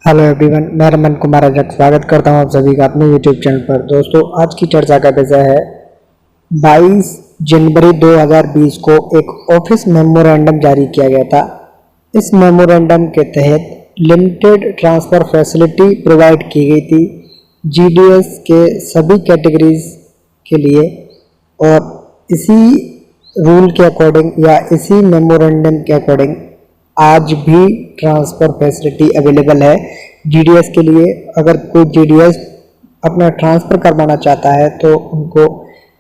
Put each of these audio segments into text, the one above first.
Hello everyone, मैं रमन कुमार अजक स्वागत करता हूं आप सभी का अपने यूट्यूब चैनल पर। दोस्तों, आज की चर्चा का विषय है 22 जनवरी 2020 को एक ऑफिस मेमोरेंडम जारी किया गया था। इस मेमोरेंडम के तहत लिमिटेड ट्रांसफ़र फैसिलिटी प्रोवाइड की गई थी जीडीएस के सभी कैटेगरीज के लिए, और इसी रूल के अकॉर्डिंग या इसी मेमोरेंडम के अकॉर्डिंग आज भी ट्रांसफ़र फैसिलिटी अवेलेबल है जीडीएस के लिए। अगर कोई जीडीएस अपना ट्रांसफ़र करवाना चाहता है तो उनको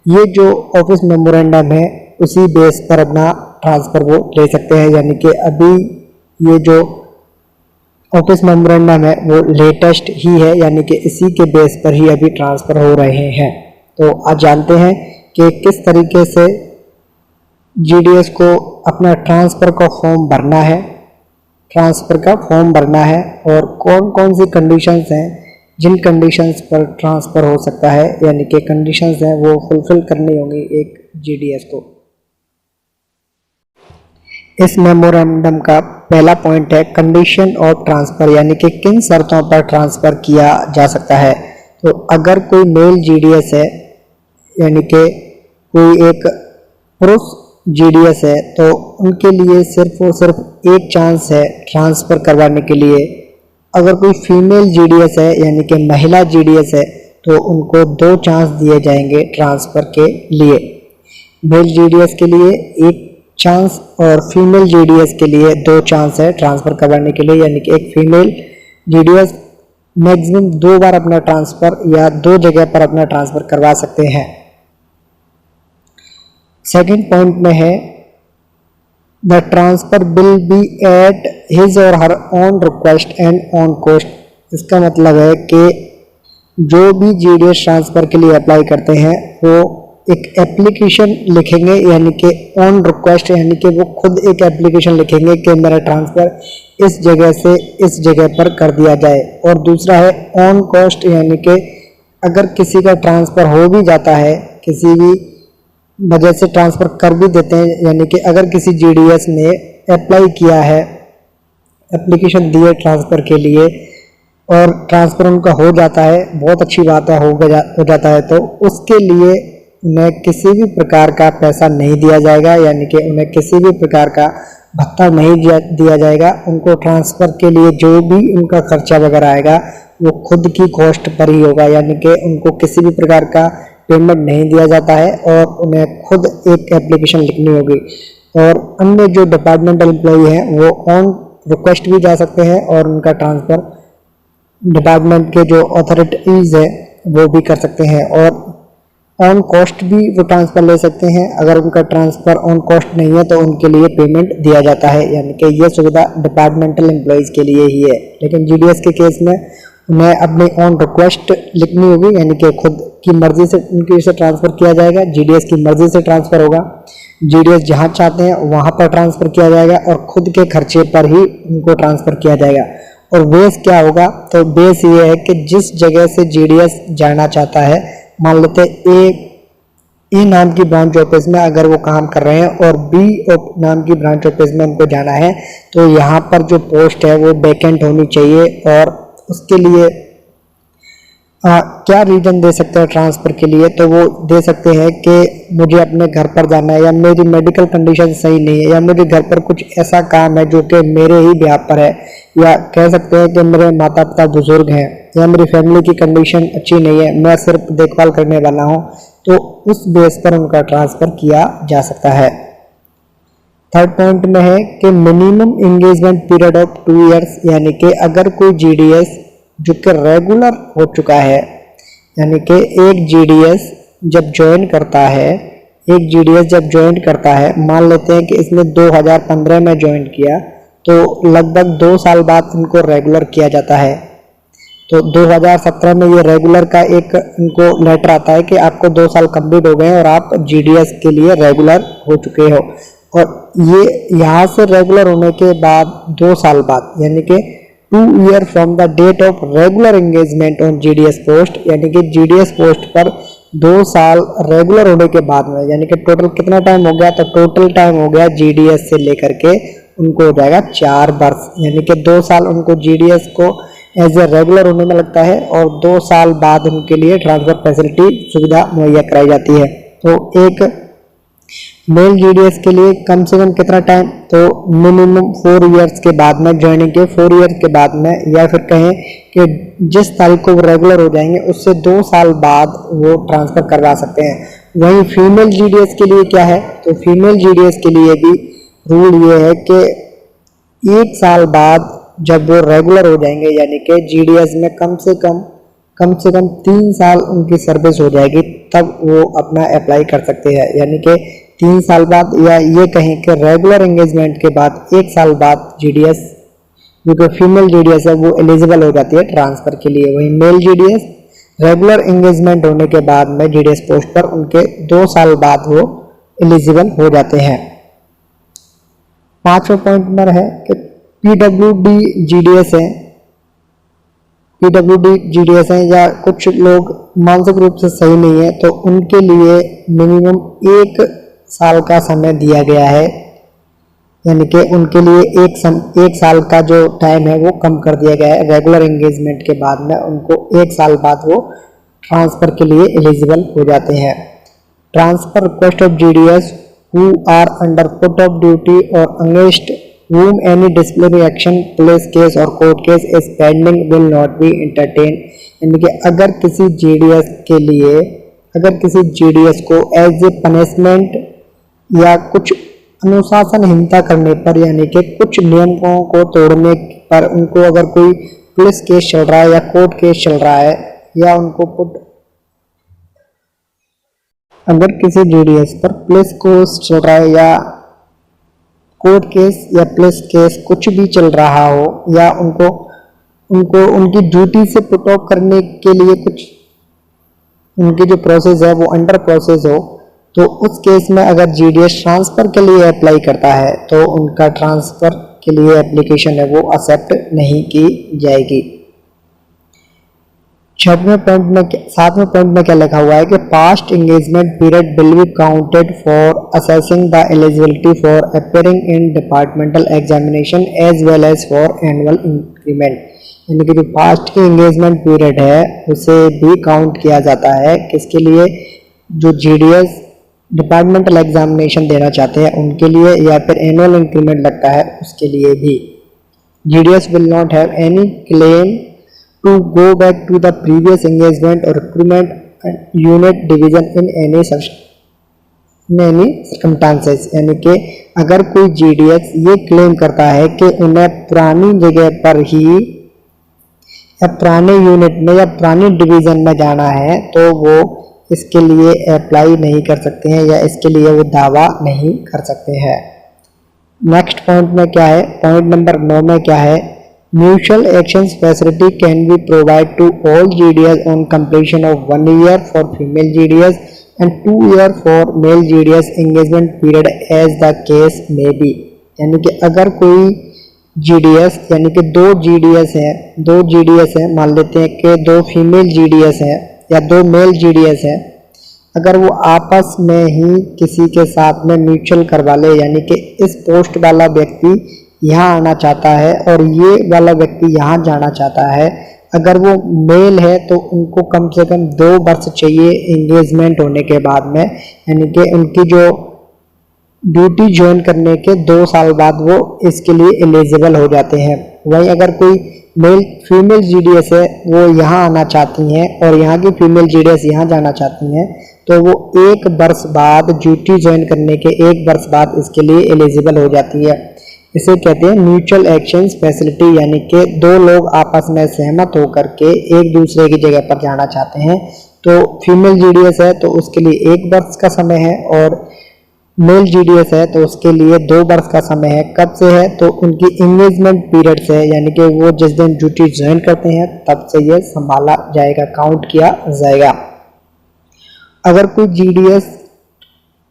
ये जो ऑफिस मेमोरेंडम है उसी बेस पर अपना ट्रांसफ़र वो ले सकते हैं। यानी कि अभी ये जो ऑफिस मेमोरेंडम है वो लेटेस्ट ही है, यानी कि इसी के बेस पर ही अभी ट्रांसफ़र हो रहे हैं। तो आज जानते हैं कि किस तरीके से जीडीएस को अपना ट्रांसफ़र का फॉर्म भरना है और कौन कौन सी कंडीशंस हैं जिन कंडीशंस पर ट्रांसफ़र हो सकता है, यानी कि कंडीशंस हैं वो फुलफ़िल करनी होंगी एक जीडीएस को। इस मेमोरेंडम का पहला पॉइंट है कंडीशन ऑफ ट्रांसफ़र, यानी कि किन शर्तों पर ट्रांसफ़र किया जा सकता है। तो अगर कोई मेल जीडीएस है, यानी कि कोई एक पुरुष जीडीएस है, तो उनके लिए सिर्फ और सिर्फ एक चांस है ट्रांसफ़र करवाने के लिए। अगर कोई फीमेल जीडीएस है, यानी कि महिला जीडीएस है, तो उनको 2 चांस दिए जाएंगे ट्रांसफ़र के लिए। मेल जीडीएस के लिए 1 चांस और फीमेल जीडीएस के लिए 2 चांस है ट्रांसफ़र करवाने के लिए। यानी कि एक फीमेल जीडीएस मैक्सिमम 2 बार अपना ट्रांसफ़र या 2 जगह पर अपना ट्रांसफ़र करवा सकते हैं। सेकंड पॉइंट में है the transfer will be at his और her on request and on cost. इसका मतलब है कि जो भी जीडीएस ट्रांसफ़र के लिए अप्लाई करते हैं वो एक एप्लीकेशन लिखेंगे, यानी कि ऑन रिक्वेस्ट, यानी कि वो खुद एक एप्लीकेशन लिखेंगे कि मेरा ट्रांसफ़र इस जगह से इस जगह पर कर दिया जाए। और दूसरा है ऑन कॉस्ट, यानी कि अगर किसी का ट्रांसफ़र हो भी जाता है, किसी भी वजह से ट्रांसफ़र कर भी देते हैं, यानी कि अगर किसी जीडीएस ने अप्लाई किया है, एप्लीकेशन दी है ट्रांसफ़र के लिए और ट्रांसफ़र उनका हो जाता है, बहुत अच्छी बात है, हो जाता है, तो उसके लिए उन्हें किसी भी प्रकार का पैसा नहीं दिया जाएगा, यानी कि उन्हें किसी भी प्रकार का भत्ता नहीं दिया जाएगा। उनको ट्रांसफ़र के लिए जो भी उनका खर्चा वगैरह आएगा वो खुद की कॉस्ट पर ही होगा, यानी कि उनको किसी भी प्रकार का पेमेंट नहीं दिया जाता है और उन्हें खुद एक एप्लीकेशन लिखनी होगी। और अन्य जो डिपार्टमेंटल एम्प्लॉई हैं वो ऑन रिक्वेस्ट भी जा सकते हैं और उनका ट्रांसफ़र डिपार्टमेंट के जो अथॉरिटीज़ है वो भी कर सकते हैं, और ऑन कॉस्ट भी वो ट्रांसफ़र ले सकते हैं। अगर उनका ट्रांसफ़र ऑन कॉस्ट नहीं है तो उनके लिए पेमेंट दिया जाता है, यानी कि ये सुविधा डिपार्टमेंटल एम्प्लॉयज़ के लिए ही है। लेकिन जीडीएस के केस में उन्हें अपनी ऑन रिक्वेस्ट लिखनी होगी, यानी कि खुद की मर्ज़ी से उनकी से ट्रांसफ़र किया जाएगा, जीडीएस की मर्ज़ी से ट्रांसफ़र होगा। जीडीएस जहाँ चाहते हैं वहाँ पर ट्रांसफ़र किया जाएगा और खुद के खर्चे पर ही उनको ट्रांसफ़र किया जाएगा। और बेस क्या होगा, तो बेस ये है कि जिस जगह से जीडीएस जाना चाहता है, मान लेते ए नाम की ब्रांच ऑफिस में अगर वो काम कर रहे हैं और बी नाम की ब्रांच ऑफिस में उनको जाना है, तो यहाँ पर जो पोस्ट है वो वैकेंट होनी चाहिए। और उसके लिए क्या रीज़न दे सकते हैं ट्रांसफ़र के लिए, तो वो दे सकते हैं कि मुझे अपने घर पर जाना है, या मेरी मेडिकल कंडीशन सही नहीं है, या मुझे घर पर कुछ ऐसा काम है जो कि मेरे ही ब्याह पर है, या कह सकते हैं कि मेरे माता पिता बुजुर्ग हैं, या मेरी फैमिली की कंडीशन अच्छी नहीं है, मैं सिर्फ देखभाल करने वाला हूँ, तो उस बेस पर उनका ट्रांसफ़र किया जा सकता है। थर्ड पॉइंट में है कि minimum engagement period of 2 years, यानी कि अगर कोई जीडीएस जो कि रेगुलर हो चुका है, यानी कि एक जीडीएस जब ज्वाइन करता है, मान लेते हैं कि इसने 2015 में ज्वाइन किया, तो लगभग 2 साल बाद इनको रेगुलर किया जाता है। तो 2017 में ये रेगुलर का एक इनको लेटर आता है कि आपको 2 साल कंप्लीट हो गए हैं और आप जीडीएस के लिए रेगुलर हो चुके हो। और ये यहाँ से रेगुलर होने के बाद 2 साल बाद, यानी कि 2 year from the date of regular engagement on GDS post, यानी कि जीडीएस पोस्ट पर 2 साल रेगुलर होने के बाद में, यानी कि टोटल कितना टाइम हो गया, तो टोटल टाइम हो गया जीडीएस से लेकर के उनको हो जाएगा 4 वर्ष, यानी कि 2 साल उनको जीडीएस को एज ए रेगुलर होने में लगता है और 2 साल बाद उनके लिए ट्रांसफ़र फैसिलिटी सुविधा मुहैया कराई जाती है। तो एक मेल जीडीएस के लिए कम से कम कितना टाइम, तो मिनिमम 4 इयर्स के बाद में, ज्वाइनिंग के 4 इयर्स के बाद में, या फिर कहें कि जिस तारीख को वो रेगुलर हो जाएंगे उससे 2 साल बाद वो ट्रांसफ़र करवा सकते हैं। वहीं फीमेल जीडीएस के लिए क्या है, तो फीमेल जीडीएस के लिए भी रूल ये है कि 1 साल बाद जब वो रेगुलर हो जाएंगे, यानी कि जीडीएस में कम से कम 3 साल उनकी सर्विस हो जाएगी, तब वो अपना अप्लाई कर सकते हैं। यानी कि 3 साल बाद, या ये कहें कि रेगुलर एंगेजमेंट के बाद 1 साल बाद जीडीएस, जो कि फीमेल जीडीएस है, वो एलिजिबल हो जाती है ट्रांसफ़र के लिए। वहीं मेल जीडीएस रेगुलर एंगेजमेंट होने के बाद में जीडीएस पोस्ट पर उनके 2 साल बाद वो एलिजिबल हो जाते हैं। 5वां पॉइंट नंबर है कि पीडब्ल्यूडी जीडीएस है, पीडब्ल्यूडी जीडीएस है या कुछ लोग मानसिक रूप से सही नहीं है, तो उनके लिए मिनिमम 1 साल का समय दिया गया है। यानी कि उनके लिए 1 साल का जो टाइम है वो कम कर दिया गया है। रेगुलर एंगेजमेंट के बाद में उनको 1 साल बाद वो ट्रांसफ़र के लिए एलिजिबल हो जाते हैं। Transfer request of GDS who are under put of duty or against whom any disciplinary action, police case or court case is pending will not be entertained। यानी कि अगर किसी जीडीएस को एज ए पनिशमेंट या कुछ अनुशासनहीनता करने पर, यानी कि कुछ नियमों को तोड़ने पर उनको अगर कोई पुलिस केस चल रहा है या कोर्ट केस चल रहा है, या उनको अगर किसी जीडीएस पर पुलिस केस चल रहा है या कोर्ट केस या पुलिस केस कुछ भी चल रहा हो, या उनको उनकी ड्यूटी से पुट ऑफ करने के लिए कुछ उनकी जो प्रोसेस है वो अंडर प्रोसेस हो, तो उस केस में अगर जीडीएस ट्रांसफ़र के लिए अप्लाई करता है तो उनका ट्रांसफ़र के लिए एप्लीकेशन है वो एक्सेप्ट नहीं की जाएगी। 7वें पॉइंट में क्या लिखा हुआ है कि past engagement period will be counted for assessing the eligibility for appearing in departmental examination as well as for annual increment. यानी कि जो पास्ट की एंगेजमेंट पीरियड है उसे भी काउंट किया जाता है, किसके लिए, जो जीडीएस डिपार्टमेंटल एग्जामिनेशन देना चाहते हैं उनके लिए, या फिर एनुअल इंक्रीमेंट लगता है उसके लिए भी। GDS will not have any claim to go back to the previous engagement or recruitment unit division in any circumstances। यानी कि अगर कोई जीडीएस ये क्लेम करता है कि उन्हें पुरानी जगह पर ही या पुराने यूनिट में या पुरानी डिवीज़न में जाना है, तो वो इसके लिए अप्लाई नहीं कर सकते हैं या इसके लिए वो दावा नहीं कर सकते हैं। नेक्स्ट पॉइंट में क्या है, पॉइंट नंबर 9 में क्या है, Mutual actions facility can be provided to all GDS on completion of 1 year for female GDS and 2 year for male GDS engagement period as the case may be। यानी कि अगर कोई GDS, यानी कि 2 GDS हैं, मान लेते हैं कि 2 फीमेल GDS हैं या 2 मेल GDS हैं, अगर वो आपस में ही किसी के साथ में म्यूचुअल करवा ले, यानी कि इस पोस्ट वाला व्यक्ति यहाँ आना चाहता है और ये वाला व्यक्ति यहाँ जाना चाहता है, अगर वो मेल है तो उनको कम से कम 2 वर्ष चाहिए एंगेजमेंट होने के बाद में, यानी कि उनकी जो ड्यूटी ज्वाइन करने के 2 साल बाद वो इसके लिए एलिजिबल हो जाते हैं। वहीं अगर कोई फीमेल जीडीएस है वो यहाँ आना चाहती हैं और यहाँ की फीमेल जीडीएस यहाँ जाना चाहती हैं, तो वो 1 वर्ष बाद ड्यूटी ज्वाइन करने के 1 वर्ष बाद इसके लिए एलिजिबल हो जाती है। इसे कहते हैं म्यूचुअल एक्शंस फैसिलिटी, यानी कि 2 लोग आपस में सहमत होकर के एक दूसरे की जगह पर जाना चाहते हैं। तो फीमेल जीडीएस है तो उसके लिए 1 वर्ष का समय है और मेल जीडीएस है तो उसके लिए 2 वर्ष का समय है। कब से है, तो उनकी एंगेजमेंट पीरियड से है, यानी कि वो जिस दिन ड्यूटी ज्वाइन करते हैं तब से ये संभाला जाएगा, काउंट किया जाएगा। अगर कोई जीडीएस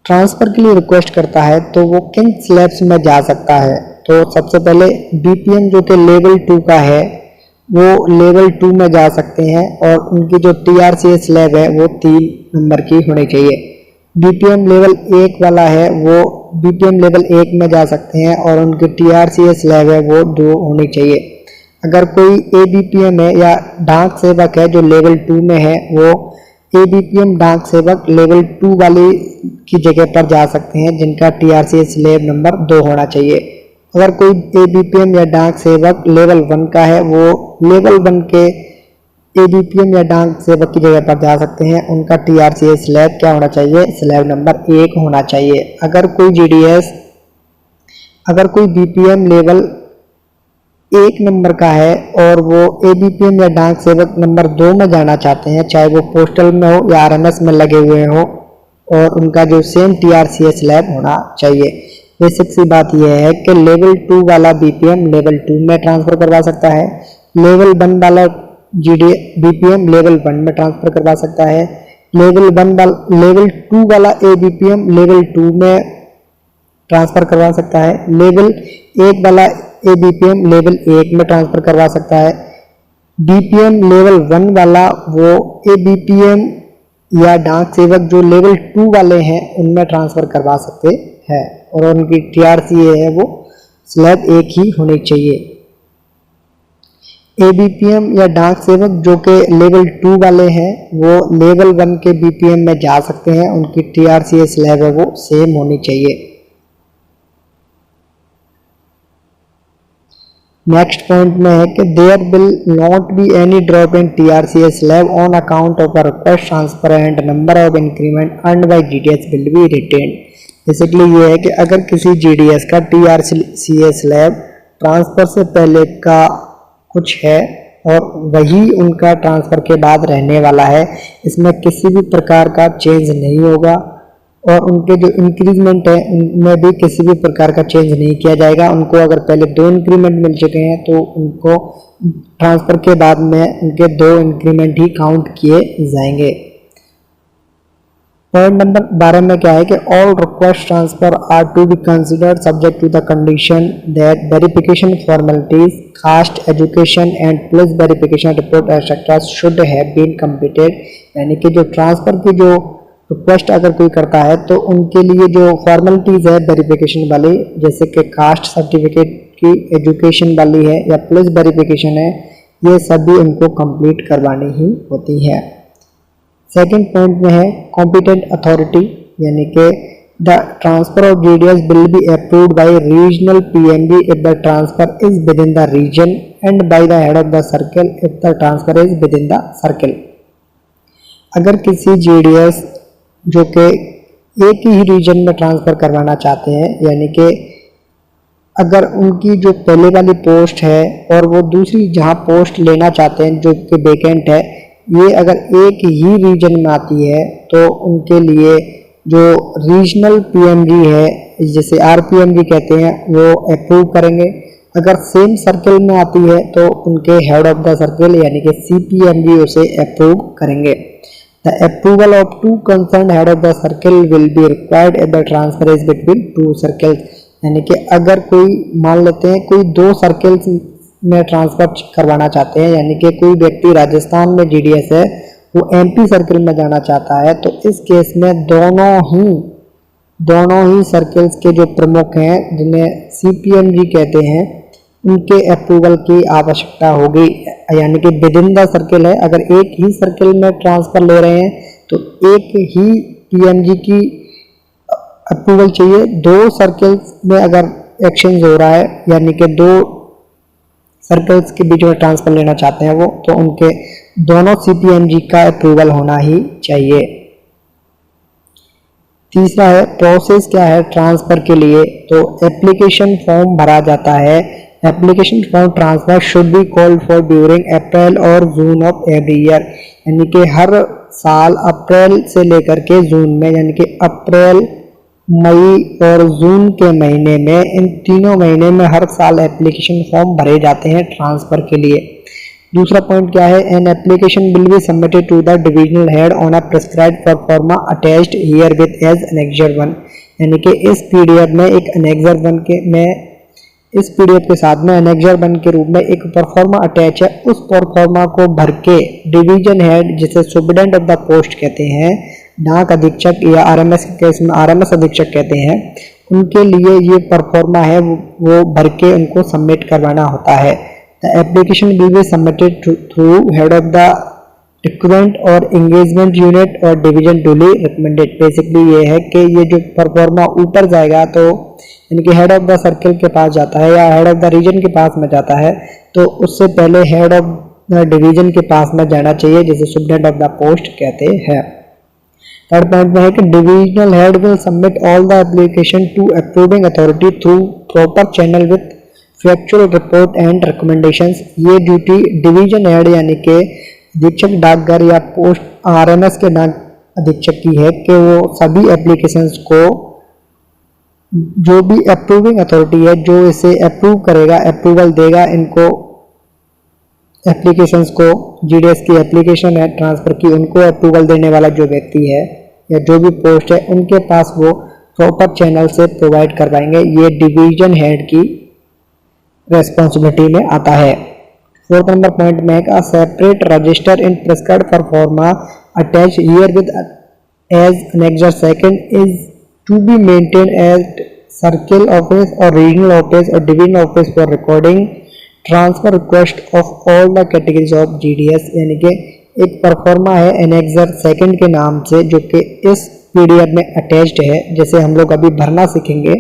ट्रांसफ़र के लिए रिक्वेस्ट करता है तो वो किन स्लैब्स में जा सकता है, तो सबसे पहले बीपीएम जो कि लेवल 2 का है वो लेवल 2 में जा सकते हैं और उनकी जो टीआरसीएस स्लैब है वो 3 नंबर की होनी चाहिए। बीपीएम लेवल 1 वाला है वो बीपीएम लेवल 1 में जा सकते हैं और उनकी टीआरसीएस स्लैब है वो 2 होनी चाहिए। अगर कोई ABPM है या डाक सेवक है जो लेवल 2 में है, वो ABPM डाक सेवक लेवल 2 वाली की जगह पर जा सकते हैं, जिनका TRCA स्लैब नंबर 2 होना चाहिए। अगर कोई ABPM या डाक सेवक लेवल 1 का है, वो लेवल 1 के ABPM या डाक सेवक की जगह पर जा सकते हैं, उनका TRCA स्लैब क्या होना चाहिए, स्लैब नंबर 1 होना चाहिए। अगर कोई BPM लेवल 1 नंबर का है और वो ABPM या डाक सेवक नंबर 2 में जाना चाहते हैं, चाहे वो पोस्टल में हो या RMS में लगे हुए हो, और उनका जो सेम TRCA स्लैब होना चाहिए। बेसिक सी बात यह है कि लेवल 2 वाला BPM लेवल 2 में ट्रांसफ़र करवा सकता है, लेवल 1 वाला BPM लेवल 1 में ट्रांसफ़र करवा सकता है, लेवल 2 वाला ABPM लेवल 2 में ट्रांसफ़र करवा सकता है, लेवल 1 वाला ABPM लेवल 1 में ट्रांसफ़र करवा सकता है। BPM लेवल 1 वाला वो ABPM या डाक सेवक जो लेवल 2 वाले हैं उनमें ट्रांसफ़र करवा सकते हैं, और उनकी TRCA है वो स्लैब 1 ही होनी चाहिए। ABPM या डाक सेवक जो कि लेवल 2 वाले हैं, वो लेवल 1 के BPM में जा सकते हैं, उनकी TRCA स्लैब है वो सेम होनी चाहिए। नेक्स्ट पॉइंट में है कि there will not be any drop in TRCA slab on account of a request transfer and number of increment earned by GDS will be retained. Basically ये है कि अगर किसी GDS का TRCA स्लैब ट्रांसफ़र से पहले का कुछ है और वही उनका ट्रांसफ़र के बाद रहने वाला है, इसमें किसी भी प्रकार का चेंज नहीं होगा, और उनके जो इंक्रीजमेंट है उनमें भी किसी भी प्रकार का चेंज नहीं किया जाएगा। उनको अगर पहले 2 इंक्रीमेंट मिल चुके हैं तो उनको ट्रांसफ़र के बाद में उनके 2 इंक्रीमेंट ही काउंट किए जाएंगे। पॉइंट नंबर 12 में क्या है कि all request transfer are to be considered subject to the condition that verification formalities, caste, education and police verification report etcetera should have been completed. यानी कि जो ट्रांसफ़र की जो रिक्वेस्ट अगर कोई करता है तो उनके लिए जो फॉर्मेलिटीज़ है वेरिफिकेशन वाली, जैसे कि कास्ट सर्टिफिकेट की, एजुकेशन वाली है या पुलिस वेरिफिकेशन है, ये सभी उनको कंप्लीट करवानी ही होती है। सेकंड पॉइंट में है कॉम्पिटेंट अथॉरिटी, यानी कि the transfer of GDS will be approved by regional PMG if the transfer is within the region and by the head of the circle if the transfer is within the circle. अगर किसी GDS जो कि एक ही reason में transfer करवाना चाहते हैं, यानी कि अगर उनकी जो पहले वाली पोस्ट है और वो दूसरी जहां पोस्ट लेना चाहते हैं जो कि वैकेंट है, ये अगर एक ही रीजन में आती है तो उनके लिए जो रीजनल PMG है, जिसे RPMG कहते हैं, वो अप्रूव करेंगे। अगर सेम सर्कल में आती है तो उनके हेड ऑफ द सर्कल यानी कि CPMG उसे अप्रूव करेंगे। The approval of 2 concerned head of the circle will be required if the transfer is between 2 circles। यानी कि अगर कोई मान लेते हैं कोई 2 सर्कल्स में ट्रांसफ़र करवाना चाहते हैं, यानी कि कोई व्यक्ति राजस्थान में GDS है, वो MP सर्कल में जाना चाहता है, तो इस केस में दोनों ही सर्कल्स के जो प्रमुख हैं जिन्हें CPMG कहते हैं, उनके अप्रूवल की आवश्यकता होगी। यानी कि विद इन द सर्कल है, अगर एक ही सर्कल में ट्रांसफ़र ले रहे हैं तो एक ही PMG की अप्रूवल चाहिए। 2 सर्कल्स में अगर एक्सचेंज हो रहा है, यानी कि 2 सर्कल्स के बीच में ट्रांसफ़र लेना चाहते हैं वो, तो उनके दोनों CPMG का अप्रूवल होना ही चाहिए। तीसरा है प्रोसेस क्या है ट्रांसफ़र के लिए, तो एप्लीकेशन फॉर्म भरा जाता है। Application for transfer should be called for during April और जून ऑफ एवरी ईयर। यानी कि हर साल अप्रैल से लेकर के जून में, यानी कि अप्रैल, मई और जून के महीने में, इन तीनों महीने में हर साल एप्लीकेशन फॉर्म भरे जाते हैं ट्रांसफ़र के लिए। दूसरा पॉइंट क्या है, an application will be submitted to the divisional head on a prescribed proforma attached herewith as annexure 1। यानी कि इस PDF में एक एनेक्सर 1 के में इस PDF के साथ में एनेक्सर 1 के रूप में एक परफॉर्मा अटैच है। उस परफॉर्मा को भर के डिवीजन हेड, जिसे सुपरिटेंडेंट ऑफ द पोस्ट कहते हैं, डाक अधीक्षक या RMS के केस में RMS अधीक्षक कहते हैं, उनके लिए ये परफॉर्मा है वो भर के उनको सबमिट करवाना होता है। The application will be submitted through head of the recruitment और एंगेजमेंट यूनिट और डिवीजन डूली रिकमेंडेड। बेसिकली ये है कि ये जो परफॉर्मा ऊपर जाएगा तो यानी कि हेड ऑफ द सर्कल के पास जाता है या हेड ऑफ द रीजन के पास में जाता है, तो उससे पहले हेड ऑफ द डिवीजन के पास में जाना चाहिए, जिसे सुपरिटेंडेंट ऑफ द पोस्ट कहते हैं। थर्ड पॉइंट में है कि divisional head will submit all the application to approving authority through proper channel with factual report and recommendations. ये ड्यूटी डिवीजन हेड यानी कि अधीक्षक डाकघर या पोस्ट आरएमएस के डाक अधीक्षक की है कि वो सभी एप्लीकेशंस को, जो भी अप्रूविंग अथॉरिटी है जो इसे अप्रूव करेगा, अप्रूवल देगा इनको एप्लीकेशंस को, जीडीएस की एप्लीकेशन है ट्रांसफ़र की, उनको अप्रूवल देने वाला जो व्यक्ति है या जो भी पोस्ट है उनके पास वो प्रॉपर चैनल से प्रोवाइड करवाएंगे। ये डिवीजन हेड की रेस्पॉन्सिबिलिटी में आता है। फोर्थ नंबर पॉइंट में है separate register in prescribed proforma attach herewith as annexure second is to be maintain at circle office और रीजनल ऑफिस और division office for recording transfer request of all the categories of GDS. यानी कि एक pro forma है annexure second के नाम से जो कि इस पीडीएफ में अटैच्ड है। जैसे हम लोग अभी भरना सीखेंगे,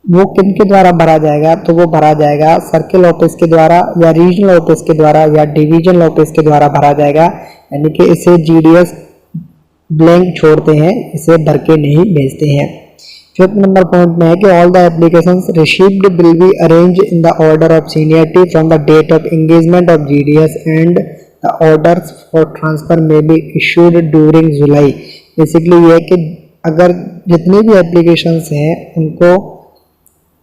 वो किन के द्वारा भरा जाएगा, तो वो भरा जाएगा सर्किल ऑफिस के द्वारा या रीजनल ऑफिस के द्वारा या डिवीजन ऑफिस के द्वारा भरा जाएगा। यानी कि इसे जीडीएस ब्लैंक छोड़ते हैं, इसे भर के नहीं भेजते हैं। फिफ्थ नंबर पॉइंट में है कि all the applications received will be arrange in the order of seniority from the date of engagement of GDS and the orders for transfer may be issued during July. Basically ये है कि अगर जितने भी applications हैं उनको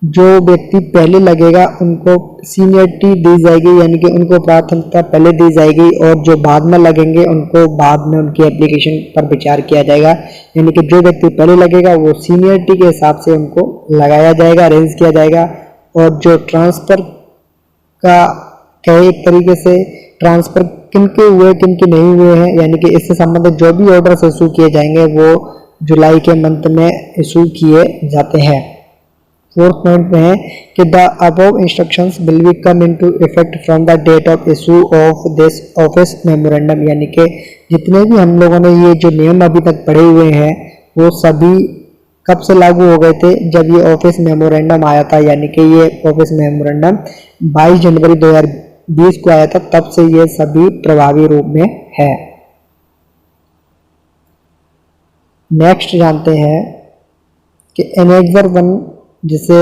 जो व्यक्ति पहले लगेगा उनको सीनियरिटी दी जाएगी, यानी कि उनको प्राथमिकता पहले दी जाएगी, और जो बाद में लगेंगे उनको बाद में उनकी एप्लीकेशन पर विचार किया जाएगा। यानी कि जो व्यक्ति पहले लगेगा वो सीनियरिटी के हिसाब से उनको लगाया जाएगा, अरेंज किया जाएगा। और जो ट्रांसफ़र का कहे एक तरीके से ट्रांसफ़र किनके हुए किनके नहीं हुए हैं, यानी कि इससे संबंधित जो भी ऑर्डर्स इशू किए जाएंगे वो जुलाई के मंथ में इशू किए जाते हैं। फोर्थ पॉइंट में है कि the above instructions will be come into effect from the date of issue of this office memorandum. यानी कि जितने भी हम लोगों ने ये जो नियम अभी तक पढ़े हुए हैं वो सभी कब से लागू हो गए थे, जब ये ऑफिस मेमोरेंडम आया था। यानी कि ये ऑफिस मेमोरेंडम 22 जनवरी 2020 को आया था, तब से ये सभी प्रभावी रूप में है। नेक्स्ट जानते हैं कि एनेक्सर 1 जिसे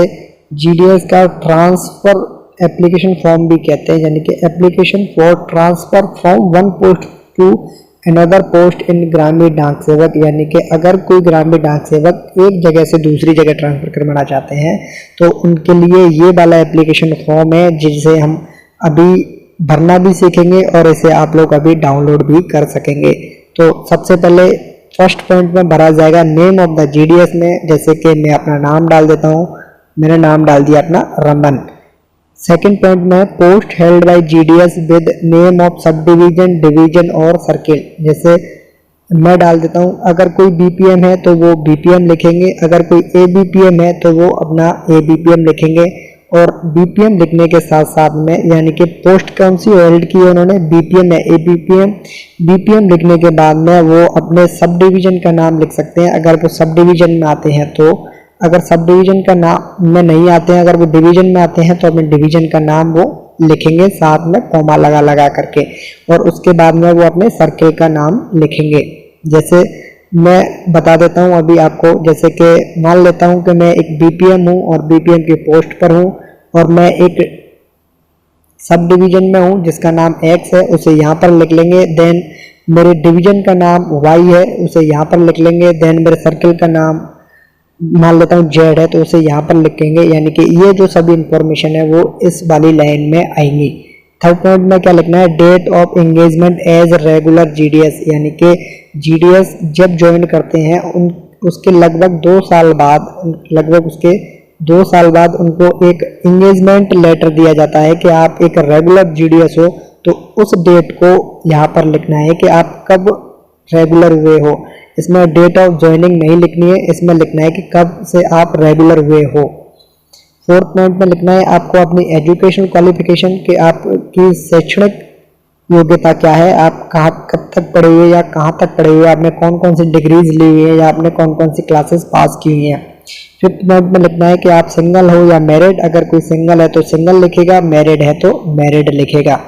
जीडीएस का ट्रांसफर एप्लीकेशन फॉर्म भी कहते हैं, यानी कि application for transfer from one post to another post in Gramin Dak सेवक। यानी कि अगर कोई ग्रामीण डाक सेवक एक जगह से दूसरी जगह ट्रांसफर करवाना चाहते हैं तो उनके लिए ये वाला एप्लीकेशन फॉर्म है, जिसे हम अभी भरना भी सीखेंगे और इसे आप लोग अभी डाउनलोड भी कर सकेंगे। तो सबसे पहले फर्स्ट पॉइंट में भरा जाएगा नेम ऑफ द जीडीएस में, जैसे कि मैं अपना नाम डाल देता हूँ, मैंने नाम डाल दिया अपना रमन। सेकंड पॉइंट में post held by GDS with name of sub division, division और सर्किल। जैसे मैं डाल देता हूँ, अगर कोई बीपीएम है तो वो बीपीएम लिखेंगे, अगर कोई एबीपीएम है तो वो अपना एबीपीएम लिखेंगे। और बीपीएम लिखने के साथ साथ में यानी कि पोस्ट कौन सी होल्ड की है उन्होंने, बीपीएम या एबीपीएम। बीपीएम लिखने के बाद में वो अपने सब डिवीजन का नाम लिख सकते हैं अगर वो सब डिवीजन में आते हैं तो। अगर सब डिवीजन का नाम में नहीं आते हैं, अगर वो डिवीजन में आते हैं तो अपने डिवीजन का नाम वो लिखेंगे साथ में कॉमा लगा लगा करके, और उसके बाद में वो अपने सर्किल का नाम लिखेंगे। जैसे मैं बता देता हूँ अभी आपको, जैसे कि मान लेता हूँ कि मैं एक बीपीएम हूँ और बीपीएम की पोस्ट पर हूँ और मैं एक सब डिवीजन में हूँ जिसका नाम एक्स है, उसे यहाँ पर लिख लेंगे। देन मेरे डिवीजन का नाम वाई है, उसे यहाँ पर लिख लेंगे। देन मेरे सर्किल का नाम मान लेता हूँ जेड है, तो उसे यहाँ पर लिखेंगे। यानी कि ये जो सभी इंफॉर्मेशन है वो इस वाली लाइन में आएंगी। थर्ड पॉइंट में क्या लिखना है, date of engagement as regular GDS. यानी कि जीडीएस जब ज्वाइन करते हैं उसके लगभग 2 साल बाद, उसके 2 साल बाद उनको एक एंगेजमेंट लेटर दिया जाता है कि आप एक रेगुलर जीडीएस हो। तो उस डेट को यहाँ पर लिखना है कि आप कब रेगुलर हुए हो। इसमें डेट ऑफ ज्वाइनिंग नहीं लिखनी है, इसमें लिखना है कि कब से आप रेगुलर हुए हो। फोर्थ पॉइंट में लिखना है आपको अपनी एजुकेशन क्वालिफिकेशन कि आपकी शैक्षणिक योग्यता क्या है, आप कहाँ कब तक पढ़े हुए या कहाँ तक पढ़े हुए, आपने कौन कौन सी डिग्रीज ली हुई है या आपने कौन कौन सी क्लासेस पास की हुई हैं। फिफ्थ पॉइंट में लिखना है कि आप सिंगल हो या मैरिड, अगर कोई सिंगल है तो सिंगल लिखेगा, मैरिड है तो मैरिड लिखेगा।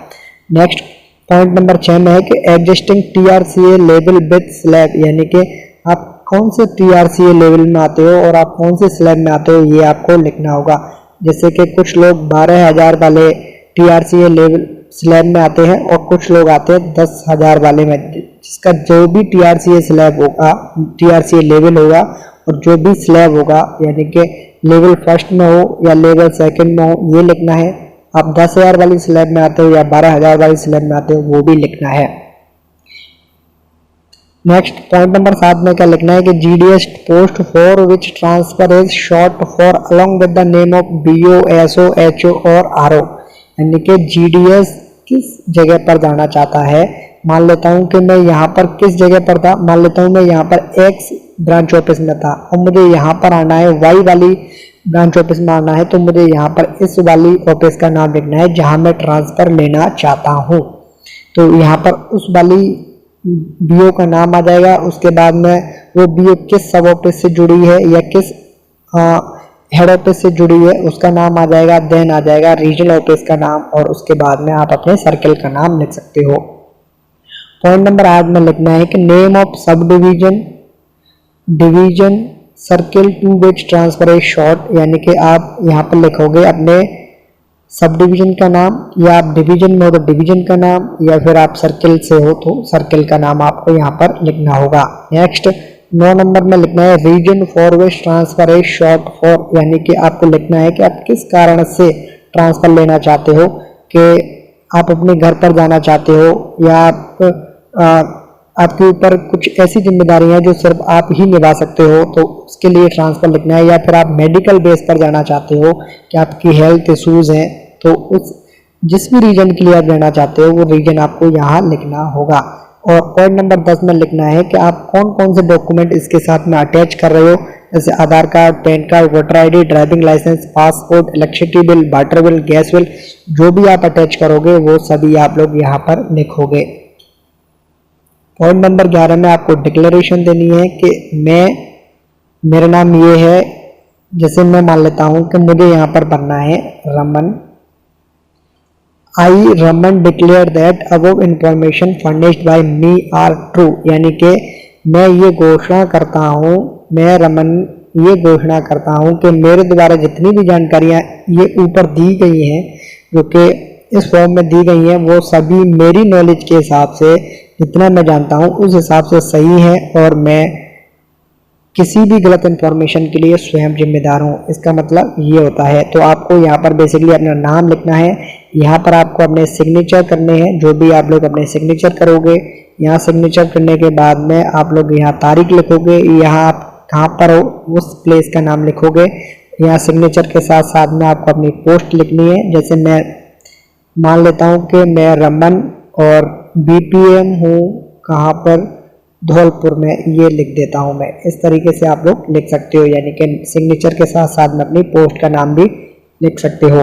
नेक्स्ट पॉइंट नंबर 6 में है कि existing TRCA level with slab, यानी कि आप कौन से TRCA लेवल में आते हो और आप कौन से स्लैब में आते हो ये आपको लिखना होगा। जैसे कि कुछ लोग 12,000 वाले TRCA लेवल स्लैब में आते हैं और कुछ लोग आते हैं 10,000 वाले में, जिसका जो भी TRCA स्लैब होगा, TRCA लेवल होगा और जो भी स्लैब होगा, यानी कि लेवल फर्स्ट में हो या लेवल सेकंड में हो ये लिखना है। आप 10,000 वाली स्लैब में आते हो या 12,000 वाली स्लैब में आते हो वो भी लिखना है। नेक्स्ट पॉइंट नंबर 7 में क्या लिखना है कि GDS post for which transfer is sought for along with the name of BO, SO, HO और RO, यानी कि GDS किस जगह पर जाना चाहता है। मान लेता हूं कि मैं यहाँ पर किस जगह पर था, मान लेता हूं मैं यहाँ पर X ब्रांच ऑफिस में था और मुझे यहाँ पर आना है Y वाली ब्रांच ऑफिस में आना है, तो मुझे यहाँ पर इस वाली ऑफिस का नाम लिखना है जहाँ मैं ट्रांसफर लेना चाहता हूँ। तो यहाँ पर उस वाली BO का नाम आ जाएगा, उसके बाद में वो BO किस सब ऑफिस से जुड़ी है या किस हेड ऑफिस से जुड़ी है उसका नाम आ जाएगा, देन आ जाएगा रीजनल ऑफिस का नाम और उसके बाद में आप अपने सर्कल का नाम लिख सकते हो। पॉइंट नंबर 8 में लिखना है कि name of sub division, division circle to which transfer is sought, यानी कि आप यहाँ पर लिखोगे अपने सब डिवीजन का नाम, या आप डिवीजन में हो तो डिवीजन का नाम, या फिर आप सर्किल से हो तो सर्किल का नाम आपको यहाँ पर लिखना होगा। नेक्स्ट 9 नंबर में लिखना है reason for which transfer is sought for, यानी कि आपको लिखना है कि आप किस कारण से ट्रांसफर लेना चाहते हो, कि आप अपने घर पर जाना चाहते हो या आपके ऊपर कुछ ऐसी जिम्मेदारियां हैं जो सिर्फ आप ही निभा सकते हो तो उसके लिए ट्रांसफर लिखना है, या फिर आप मेडिकल बेस पर जाना चाहते हो कि आपकी हेल्थ इश्यूज हैं तो उस जिस भी रीजन के लिए आप लेना चाहते हो वो रीजन आपको यहाँ लिखना होगा। और पॉइंट नंबर 10 में लिखना है कि आप कौन कौन से डॉक्यूमेंट इसके साथ में अटैच कर रहे हो, जैसे Aadhaar card, PAN card, voter ID, driving licence, passport, electricity bill, water bill, gas bill, जो भी आप अटैच करोगे वो सभी आप लोग यहाँ पर लिखोगे। पॉइंट नंबर 11 में आपको डिक्लेरेशन देनी है कि मेरा नाम ये है, जैसे मैं मान लेता हूँ कि मुझे यहाँ पर बनना है Raman, I Raman declare that above information furnished by me are true, यानी कि मैं ये घोषणा करता हूँ, मैं रमन ये घोषणा करता हूँ कि मेरे द्वारा जितनी भी जानकारियाँ ये ऊपर दी गई हैं जो कि इस फॉर्म में दी गई हैं वो सभी मेरी नॉलेज के हिसाब से जितना मैं जानता हूँ उस हिसाब से सही है और मैं किसी भी गलत इंफॉर्मेशन के लिए स्वयं जिम्मेदार हूँ। इसका मतलब ये होता है। तो आपको यहाँ पर बेसिकली अपना नाम लिखना है, यहाँ पर आपको अपने सिग्नेचर करने हैं, जो भी आप लोग अपने सिग्नेचर करोगे, यहाँ सिग्नेचर करने के बाद में आप लोग यहाँ तारीख लिखोगे, यहाँ आप कहाँ पर हो उस प्लेस का नाम लिखोगे, यहाँ सिग्नेचर के साथ साथ में आपको अपनी पोस्ट लिखनी है। जैसे मैं मान लेता हूँ कि मैं रमन और BPM हूँ कहाँ पर, धौलपुर में, ये लिख देता हूँ मैं। इस तरीके से आप लोग लिख सकते हो, यानी कि सिग्नेचर के साथ साथ में अपनी पोस्ट का नाम भी लिख सकते हो।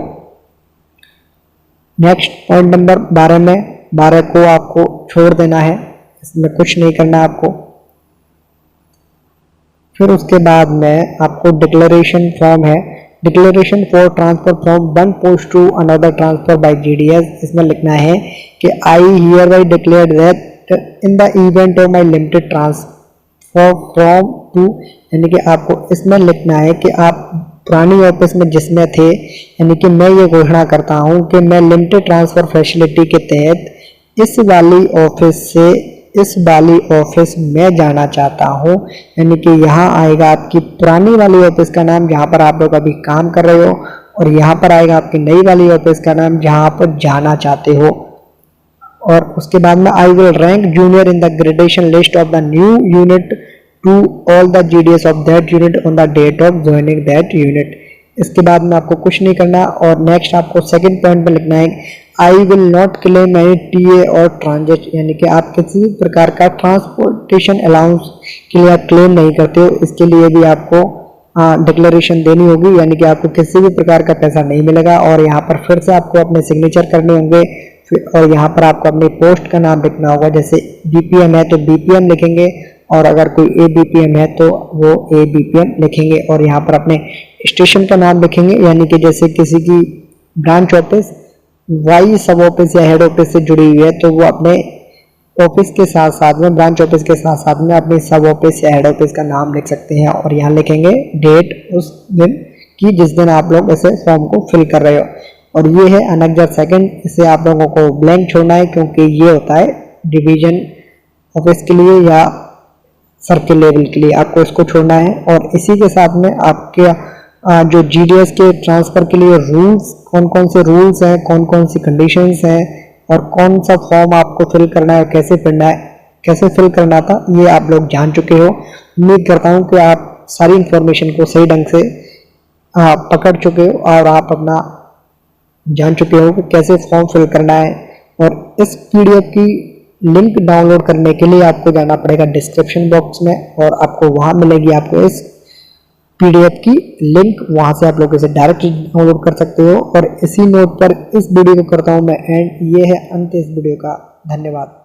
नेक्स्ट पॉइंट नंबर 12 में 12 को आपको छोड़ देना है, इसमें कुछ नहीं करना आपको। फिर उसके बाद में आपको डिक्लेरेशन फॉर्म है, declaration for transfer from one post to another transfer by GDS, इसमें लिखना है कि I hereby declare that in the event of my limited transfer from to, यानी कि आपको इसमें लिखना है कि आप पुरानी ऑफिस में जिसमें थे, यानी कि मैं ये घोषणा करता हूँ कि मैं लिमिटेड ट्रांसफर फैसिलिटी के तहत इस वाली ऑफिस से इस वाली ऑफिस में जाना चाहता हूँ, यानी कि यहाँ आएगा आपकी पुरानी वाली ऑफिस का नाम जहाँ पर आप लोग अभी काम कर रहे हो और यहाँ पर आएगा आपकी नई वाली ऑफिस का नाम जहाँ आप जाना चाहते हो। और उसके बाद में I will rank junior in the gradation list of the new unit to all the GDS of that unit on the date of joining that unit. इसके बाद में आपको कुछ नहीं करना। और नेक्स्ट आपको सेकंड पॉइंट में लिखना है I will not claim any TA और ट्रांजिट, यानी कि आप किसी भी प्रकार का ट्रांसपोर्टेशन अलाउंस के लिए आप क्लेम नहीं करते हो। इसके लिए भी आपको डिक्लेरेशन देनी होगी, यानी कि आपको किसी भी प्रकार का पैसा नहीं मिलेगा। और यहाँ पर फिर से आपको अपने सिग्नेचर करने होंगे और यहाँ पर आपको अपनी पोस्ट का नाम लिखना होगा। जैसे BPM है तो BPM लिखेंगे, और अगर कोई ABPM है तो वो ABPM लिखेंगे। और यहाँ पर अपने स्टेशन का नाम लिखेंगे, यानी कि जैसे किसी की ब्रांच ऑफिस वाई सब ऑफिस या हेड ऑफिस से जुड़ी हुई है तो वो अपने ऑफिस के साथ साथ में, ब्रांच ऑफिस के साथ साथ में अपने सब ऑफिस या हेड ऑफिस का नाम लिख सकते हैं। और यहाँ लिखेंगे डेट उस दिन की जिस दिन आप लोग इसे फॉर्म को फिल कर रहे हो। और ये है अनएग्जैक्ट सेकंड, इसे आप लोगों को ब्लैंक छोड़ना है, क्योंकि ये होता है डिवीजन ऑफिस के लिए या सर्किल लेवल के लिए, आपको इसको छोड़ना है। और इसी के साथ में आपके जो GDS के ट्रांसफ़र के लिए रूल्स, कौन कौन से रूल्स हैं, कौन कौन सी कंडीशंस हैं और कौन सा फॉर्म आपको फिल करना है, कैसे फिल करना था, ये आप लोग जान चुके हो। उम्मीद करता हूँ कि आप सारी इन्फॉर्मेशन को सही ढंग से पकड़ चुके हो और आप अपना जान चुके हो कि कैसे फॉर्म फिल करना है। और इस PDF की लिंक डाउनलोड करने के लिए आपको जाना पड़ेगा डिस्क्रिप्शन बॉक्स में, और आपको वहाँ मिलेगी आपको इस PDF की लिंक, वहाँ से आप लोग इसे डायरेक्ट डाउनलोड कर सकते हो। और इसी नोट पर इस वीडियो को करता हूँ मैं एंड। ये है अंत इस वीडियो का। धन्यवाद।